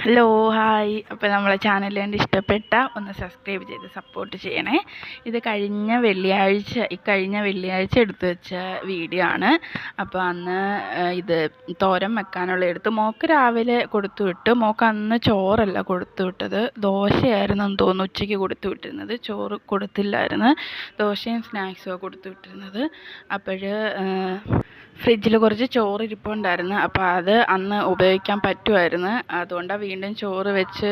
Hello hi. അപ്പോൾ നമ്മളെ channel കണ്ട് ഇഷ്ടപ്പെട്ട ഒന്ന് സബ്സ്ക്രൈബ് ചെയ്ത് സപ്പോർട്ട് ചെയ്യണേ. ഇത് കഴിഞ്ഞ വെള്ളിയാഴ്ച എടുത്തു വെച്ച വീഡിയോ ആണ്. അപ്പോൾ അന്ന് ഇത് തോരൻ വെക്കാനുള്ള എടുത്ത് മോൾക്ക് രാവിലെ കൊടുത്തു വിട്ട്. മോൾക്ക് അന്ന് ചോറല്ല കൊടുത്തു വിട്ടത്, ദോശയായിരുന്നെന്ന് തോന്നുന്നു ഉച്ചയ്ക്ക് കൊടുത്തു വിട്ടിരുന്നത്. ചോറ് കൊടുത്തില്ലായിരുന്നു, ദോശയും സ്നാക്സുമാണ് കൊടുത്തു വിട്ടിരുന്നത്. അപ്പോൾ ഫ്രിഡ്ജിൽ കുറച്ച് ചോറ് ഇരിപ്പുണ്ടായിരുന്നു. അപ്പോൾ അത് അന്ന് ഉപയോഗിക്കാൻ പറ്റുമായിരുന്നു. അതുകൊണ്ടാണ് വീണ്ടും ചോറ് വെച്ച്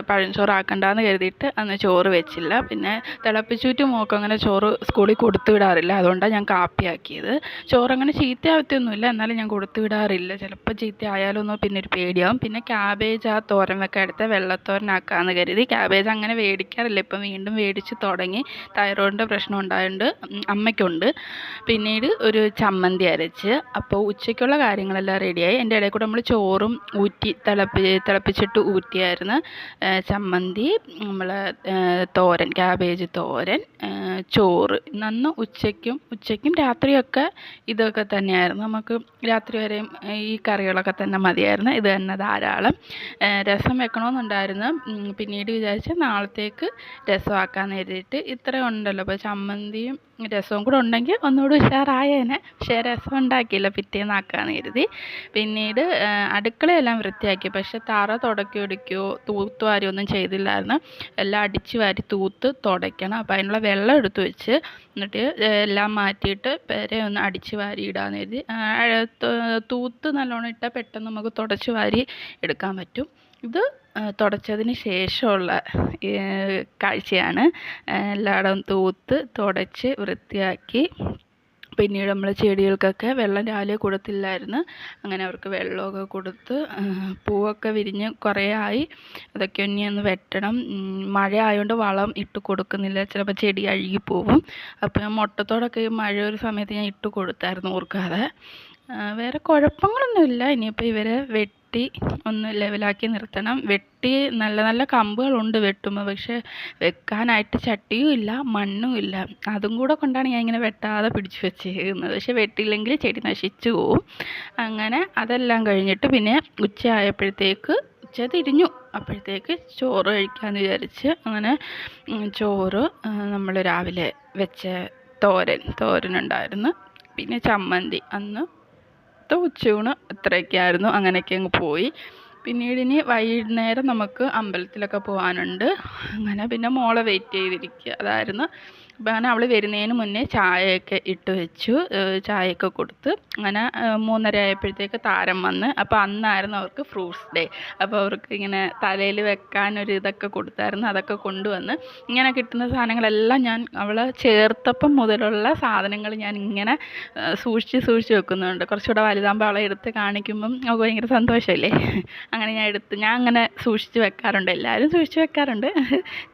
പഴഞ്ചോറാക്കണ്ടെന്ന് കരുതിയിട്ട് അന്ന് ചോറ് വെച്ചില്ല. പിന്നെ തിളപ്പിച്ചൂറ്റി മോൾക്ക് അങ്ങനെ ചോറ് സ്കൂളിൽ കൊടുത്തു വിടാറില്ല, അതുകൊണ്ടാണ് ഞാൻ കാപ്പിയാക്കിയത്. ചോറങ്ങനെ ചീത്തയാവത്തൊന്നുമില്ല, എന്നാലും ഞാൻ കൊടുത്തു വിടാറില്ല. ചിലപ്പോൾ ചീത്തയായാലൊന്നോ പിന്നെ ഒരു പേടിയാവും. പിന്നെ ക്യാബേജ് ആ തോരൻ വെക്കാൻ എടുത്ത വെള്ളത്തോരനാക്കാമെന്ന് കരുതി. ക്യാബേജ് അങ്ങനെ മേടിക്കാറില്ല, ഇപ്പം വീണ്ടും മേടിച്ച് തുടങ്ങി. തൈറോയിഡിൻ്റെ പ്രശ്നം ഉണ്ടായതുകൊണ്ട് അമ്മയ്ക്കുണ്ട്. പിന്നീട് ഒരു ചമ്മന്തി അരച്ച്. അപ്പോൾ ഉച്ചയ്ക്കുള്ള കാര്യങ്ങളെല്ലാം റെഡിയായി. എൻ്റെ ഇടയിൽ കൂടെ നമ്മൾ ചോറും ഊറ്റി തിളപ്പിച്ചിട്ട് ഊറ്റിയായിരുന്നു. ചമ്മന്തി, നമ്മൾ തോരൻ, ക്യാബേജ് തോരൻ, ചോറ്. അന്ന് ഉച്ചയ്ക്കും രാത്രിയൊക്കെ ഇതൊക്കെ തന്നെയായിരുന്നു. നമുക്ക് രാത്രി വരെയും ഈ കറികളൊക്കെ തന്നെ മതിയായിരുന്നു. ഇത് തന്നെ ധാരാളം. രസം വെക്കണമെന്നുണ്ടായിരുന്നു, പിന്നീട് വിചാരിച്ച് നാളത്തേക്ക് രസമാക്കാമെന്ന് കരുതിയിട്ട്. ഇത്രയും ഉണ്ടല്ലോ, അപ്പോൾ ചമ്മന്തിയും രസവും കൂടെ ഉണ്ടെങ്കിൽ ഒന്നുകൂടി ഉഷാറായേനെ. പക്ഷേ രസം ഉണ്ടാക്കിയില്ല, പിറ്റേന്നാക്കാമെന്ന് കരുതി. പിന്നീട് അടുക്കളയെല്ലാം വൃത്തിയാക്കി, പക്ഷേ തറ തുടക്കുകയോ തൂത്തുവാരിയോ ഒന്നും ചെയ്തില്ലായിരുന്നു. എല്ലാം അടിച്ച് വാരി തൂത്ത് തുടയ്ക്കണം. അപ്പോൾ അതിനുള്ള വെള്ളം എടുത്ത് വെച്ച് എന്നിട്ട് എല്ലാം മാറ്റിയിട്ട് പെരെ ഒന്ന് അടിച്ച് വാരി ഇടാമെന്ന് കരുതി. തൂത്ത് നല്ലോണം ഇട്ടാൽ പെട്ടെന്ന് നമുക്ക് തുടച്ച് വാരി എടുക്കാൻ പറ്റും. ഇത് തുടച്ചതിന് ശേഷമുള്ള കാഴ്ചയാണ്. എല്ലായിടവും തൂത്ത് തുടച്ച് വൃത്തിയാക്കി. പിന്നീട് നമ്മൾ ചെടികൾക്കൊക്കെ വെള്ളം രാവിലെ കൊടുത്തില്ലായിരുന്നു, അങ്ങനെ അവർക്ക് വെള്ളമൊക്കെ കൊടുത്ത്. പൂവൊക്കെ വിരിഞ്ഞ് കുറേ ആയി, അതൊക്കെ ഇനി ഒന്ന് വെട്ടണം. മഴ ആയതുകൊണ്ട് വളം ഇട്ട് കൊടുക്കുന്നില്ല, ചിലപ്പോൾ ചെടി അഴുകിപ്പോവും. അപ്പോൾ ഞാൻ മുട്ടത്തോടൊക്കെ മഴ ഒരു സമയത്ത് ഞാൻ ഇട്ട് കൊടുത്തായിരുന്നു ഓർക്കാതെ. വേറെ കുഴപ്പങ്ങളൊന്നുമില്ല. ഇനിയിപ്പോൾ ഇവരെ വെട്ടി ഒന്ന് ലെവലാക്കി നിർത്തണം. വെട്ടി നല്ല നല്ല കമ്പുകളുണ്ട് വെട്ടുമ്പോൾ, പക്ഷേ വെക്കാനായിട്ട് ചട്ടിയും ഇല്ല മണ്ണും ഇല്ല. അതും കൂടെ കൊണ്ടാണ് ഞാൻ ഇങ്ങനെ വെട്ടാതെ പിടിച്ചു വെച്ചേക്കുന്നത്. പക്ഷേ വെട്ടിയില്ലെങ്കിൽ ചെടി നശിച്ചു പോവും. അങ്ങനെ അതെല്ലാം കഴിഞ്ഞിട്ട് പിന്നെ ഉച്ച തിരിഞ്ഞു. അപ്പോഴത്തേക്ക് ചോറ് കഴിക്കാമെന്ന് വിചാരിച്ച് അങ്ങനെ ചോറ്, നമ്മൾ രാവിലെ വെച്ച തോരനുണ്ടായിരുന്നു, പിന്നെ ചമ്മന്തി. അന്ന് ഉച്ചയൂണ് ഇത്രയൊക്കെയായിരുന്നു. അങ്ങനെയൊക്കെ അങ്ങ് പോയി. പിന്നീട് ഇനി വൈകുന്നേരം നമുക്ക് അമ്പലത്തിലൊക്കെ പോകാനുണ്ട്. അങ്ങനെ പിന്നെ മോളെ വെയിറ്റ് ചെയ്തിരിക്കുക അതായിരുന്നു. അപ്പോൾ അങ്ങനെ അവൾ വരുന്നതിന് മുന്നേ ചായയൊക്കെ ഇട്ട് വെച്ചു, ചായയൊക്കെ കൊടുത്ത്. അങ്ങനെ 3:30 ആയപ്പോഴത്തേക്ക് താരം വന്ന്. അപ്പോൾ അന്നായിരുന്നു അവർക്ക് ഫ്രൂട്ട്സ് ഡേ. അപ്പോൾ അവർക്ക് ഇങ്ങനെ തലയിൽ വെക്കാനൊരു ഇതൊക്കെ കൊടുത്തായിരുന്നു, അതൊക്കെ കൊണ്ടുവന്ന്. ഇങ്ങനെ കിട്ടുന്ന സാധനങ്ങളെല്ലാം ഞാൻ അവളെ ചേർത്തപ്പം മുതലുള്ള സാധനങ്ങൾ ഞാൻ ഇങ്ങനെ സൂക്ഷിച്ച് വെക്കുന്നുണ്ട്. കുറച്ചുകൂടെ വലുതാകുമ്പോൾ അവളെ എടുത്ത് കാണിക്കുമ്പം അവൾക്ക് ഭയങ്കര സന്തോഷമല്ലേ. അങ്ങനെ ഞാൻ അങ്ങനെ സൂക്ഷിച്ച് വെക്കാറുണ്ട്. എല്ലാവരും സൂക്ഷിച്ച് വെക്കാറുണ്ട്,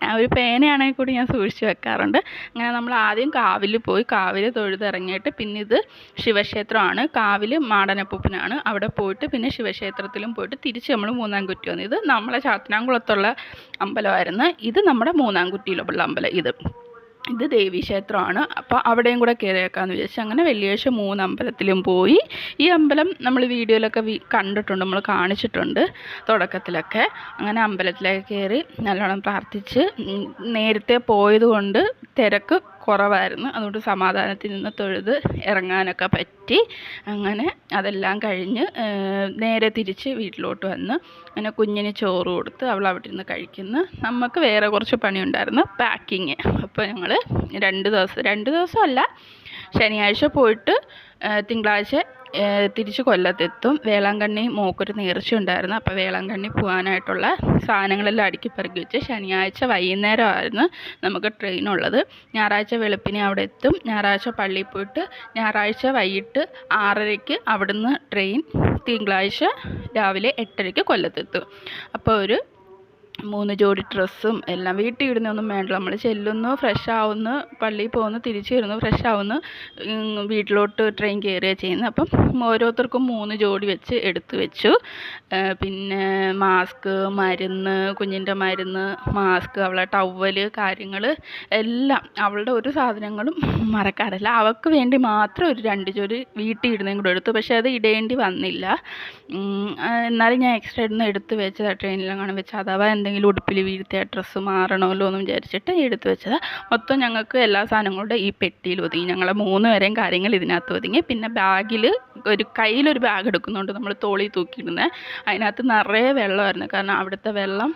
ഞാൻ ഒരു പേനയാണെങ്കിൽ കൂടി ഞാൻ സൂക്ഷിച്ച് വെക്കാറുണ്ട്. അങ്ങനെ നമ്മൾ ആദ്യം കാവിൽ പോയി, കാവിൽ തൊഴുതിറങ്ങിയിട്ട് പിന്നെ ഇത് ശിവക്ഷേത്രമാണ്. കാവിൽ മാടനപ്പൂപ്പനാണ്, അവിടെ പോയിട്ട് പിന്നെ ശിവക്ഷേത്രത്തിലും പോയിട്ട് തിരിച്ച് നമ്മൾ മൂന്നാംകുറ്റി വന്നു. ഇത് നമ്മളെ ചാത്തനാംകുളത്തുള്ള അമ്പലമായിരുന്നു, ഇത് നമ്മുടെ മൂന്നാംകുറ്റിയിലുള്ള അമ്പലം. ഇത് ദേവീക്ഷേത്രമാണ്. അപ്പോൾ അവിടെയും കൂടെ കയറിയേക്കാമെന്ന് വിചാരിച്ചു. അങ്ങനെ വെള്ളിയാഴ്ച 3 അമ്പലത്തിലും പോയി. ഈ അമ്പലം നമ്മൾ വീഡിയോയിലൊക്കെ കണ്ടിട്ടുണ്ട്, നമ്മൾ കാണിച്ചിട്ടുണ്ട് തുടക്കത്തിലൊക്കെ. അങ്ങനെ അമ്പലത്തിലേക്ക് കയറി നല്ലോണം പ്രാർത്ഥിച്ച്. നേരത്തെ പോയതുകൊണ്ട് തിരക്ക് കുറവായിരുന്നു, അതുകൊണ്ട് സമാധാനത്തിൽ നിന്ന് തൊഴുത് ഇറങ്ങാനൊക്കെ പറ്റി. അങ്ങനെ അതെല്ലാം കഴിഞ്ഞ് നേരെ തിരിച്ച് വീട്ടിലോട്ട് വന്ന്. അങ്ങനെ കുഞ്ഞിന് ചോറ് കൊടുത്ത് അവൾ അവിടെ ഇരുന്ന് കഴിക്കുന്നു. നമുക്ക് വേറെ കുറച്ച് പണിയുണ്ടായിരുന്നു, പാക്കിങ്. അപ്പോൾ ഞങ്ങൾ 2 ദിവസമല്ല, ശനിയാഴ്ച പോയിട്ട് തിങ്കളാഴ്ച തിരിച്ച് കൊല്ലത്തെത്തും. വേളാങ്കണ്ണി മോക്കൊരു നേർച്ച ഉണ്ടായിരുന്നു, അപ്പോൾ വേളാങ്കണ്ണി പോകാനായിട്ടുള്ള സാധനങ്ങളെല്ലാം അടുക്കി പെറുക്കി വെച്ച്. ശനിയാഴ്ച വൈകുന്നേരമായിരുന്നു നമുക്ക് ട്രെയിനുള്ളത്. ഞായറാഴ്ച വെളുപ്പിനെ അവിടെ എത്തും. ഞായറാഴ്ച പള്ളിയിൽ പോയിട്ട് ഞായറാഴ്ച വൈകിട്ട് 6:30 അവിടുന്ന് ട്രെയിൻ. തിങ്കളാഴ്ച രാവിലെ 8:30 കൊല്ലത്തെത്തും. അപ്പോൾ ഒരു 3 ജോഡി ഡ്രസ്സും എല്ലാം. വീട്ടിൽ ഇടുന്നൊന്നും വേണ്ട, നമ്മൾ ചെല്ലുന്നു, ഫ്രഷ് ആവുന്നു, പള്ളിയിൽ പോകുന്നു, തിരിച്ച് വരുന്നു, ഫ്രഷ് ആവുന്നു, വീട്ടിലോട്ട് ട്രെയിൻ കയറുകയാണ് ചെയ്യുന്നത്. അപ്പം ഓരോരുത്തർക്കും 3 ജോഡി വെച്ച് എടുത്തു വെച്ചു. പിന്നെ മാസ്ക്, മരുന്ന്, കുഞ്ഞിൻ്റെ മരുന്ന്, മാസ്ക്, അവളുടെ ടവല്, കാര്യങ്ങൾ എല്ലാം. അവളുടെ ഒരു സാധനങ്ങളും മറക്കാറില്ല. അവൾക്ക് വേണ്ടി മാത്രം ഒരു 2 ജോഡി വീട്ടിൽ ഇടുന്നതും കൂടെ എടുത്തു. പക്ഷേ അത് ഇടേണ്ടി വന്നില്ല. എന്നാലും ഞാൻ എക്സ്ട്രാ ഇടുന്ന എടുത്ത് വെച്ചതാണ്, ട്രെയിനിലെങ്ങാനും വെച്ച് അഥവാ എന്തെങ്കിലും ഉടുപ്പിൽ വീഴ്ത്തിയ ഡ്രസ്സ് മാറണമല്ലോ എന്ന് വിചാരിച്ചിട്ട് എടുത്ത് വെച്ചതാണ്. മൊത്തം ഞങ്ങൾക്ക് എല്ലാ സാധനങ്ങളുടെ ഈ പെട്ടിയിൽ ഒതുങ്ങി. ഞങ്ങളെ 3 പേരെയും കാര്യങ്ങൾ ഇതിനകത്ത് ഒതുങ്ങി. പിന്നെ ബാഗിൽ കയ്യിലൊരു ബാഗ് എടുക്കുന്നുണ്ട്, നമ്മൾ തോളിൽ തൂക്കിയിടുന്നത്. അതിനകത്ത് നിറയെ വെള്ളമായിരുന്നു. കാരണം അവിടുത്തെ വെള്ളം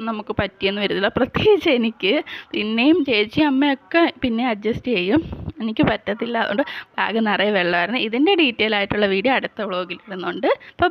നമുക്ക് പറ്റിയെന്ന് വരില്ല, പ്രത്യേകിച്ച് എനിക്ക്. പിന്നെയും ചേച്ചി അമ്മയൊക്കെ പിന്നെ അഡ്ജസ്റ്റ് ചെയ്യും, എനിക്ക് പറ്റത്തില്ല. അതുകൊണ്ട് ബാഗ് നിറയെ വെള്ളമായിരുന്നു. ഇതിൻ്റെ ഡീറ്റെയിൽ ആയിട്ടുള്ള വീഡിയോ അടുത്ത വ്ളോഗിൽ ഇടുന്നുണ്ട്. അപ്പോൾ